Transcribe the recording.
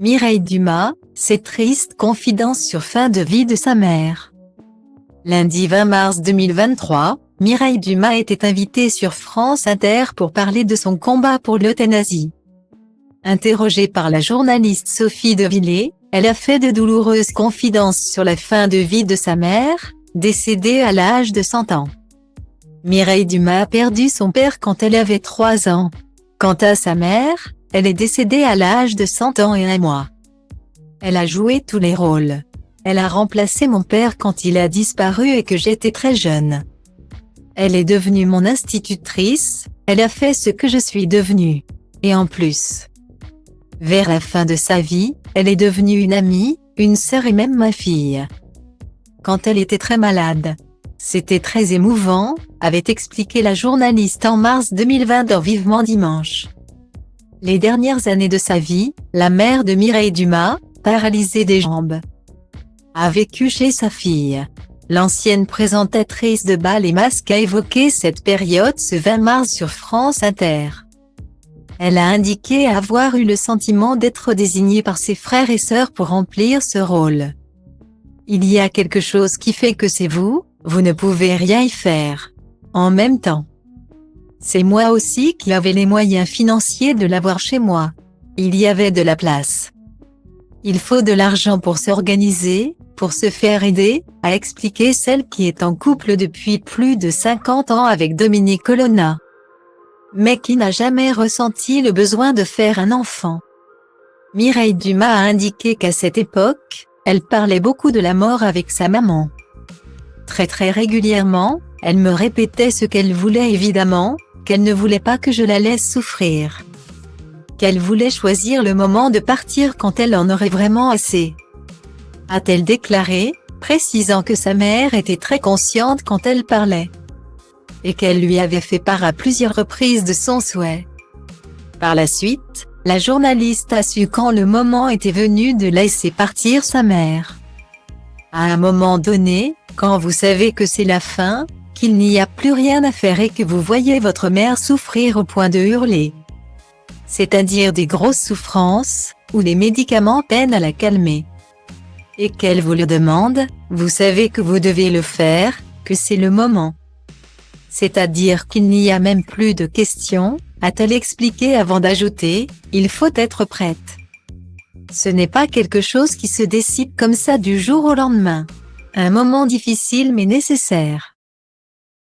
Mireille Dumas, c'est triste confidence sur fin de vie de sa mère. Lundi 20 mars 2023, Mireille Dumas était invitée sur France Inter pour parler de son combat pour l'euthanasie. Interrogée par la journaliste Sophie Devillé, elle a fait de douloureuses confidences sur la fin de vie de sa mère, décédée à l'âge de 100 ans. Mireille Dumas a perdu son père quand elle avait 3 ans. Quant à sa mère, elle est décédée à l'âge de 100 ans et 1 mois. Elle a joué tous les rôles. Elle a remplacé mon père quand il a disparu et que j'étais très jeune. Elle est devenue mon institutrice, elle a fait ce que je suis devenue. Et en plus. Vers la fin de sa vie, elle est devenue une amie, une sœur et même ma fille. Quand elle était très malade. C'était très émouvant, avait expliqué la journaliste en mars 2020 dans Vivement Dimanche. Les dernières années de sa vie, la mère de Mireille Dumas, paralysée des jambes, a vécu chez sa fille. L'ancienne présentatrice de Bal et Masques a évoqué cette période ce 20 mars sur France Inter. Elle a indiqué avoir eu le sentiment d'être désignée par ses frères et sœurs pour remplir ce rôle. Il y a quelque chose qui fait que c'est vous, vous ne pouvez rien y faire. En même temps, c'est moi aussi qui avais les moyens financiers de l'avoir chez moi. Il y avait de la place. Il faut de l'argent pour s'organiser, pour se faire aider, a expliqué celle qui est en couple depuis plus de 50 ans avec Dominique Colonna, mais qui n'a jamais ressenti le besoin de faire un enfant. Mireille Dumas a indiqué qu'à cette époque, elle parlait beaucoup de la mort avec sa maman. Très régulièrement, elle me répétait ce qu'elle voulait évidemment, qu'elle ne voulait pas que je la laisse souffrir. Qu'elle voulait choisir le moment de partir quand elle en aurait vraiment assez. A-t-elle déclaré, précisant que sa mère était très consciente quand elle parlait. Et qu'elle lui avait fait part à plusieurs reprises de son souhait. Par la suite, la journaliste a su quand le moment était venu de laisser partir sa mère. À un moment donné, quand vous savez que c'est la fin, qu'il n'y a plus rien à faire et que vous voyez votre mère souffrir au point de hurler. C'est-à-dire des grosses souffrances, où les médicaments peinent à la calmer. Et qu'elle vous le demande, vous savez que vous devez le faire, que c'est le moment. C'est-à-dire qu'il n'y a même plus de questions, a-t-elle expliqué avant d'ajouter, il faut être prête. Ce n'est pas quelque chose qui se décide comme ça du jour au lendemain. Un moment difficile mais nécessaire.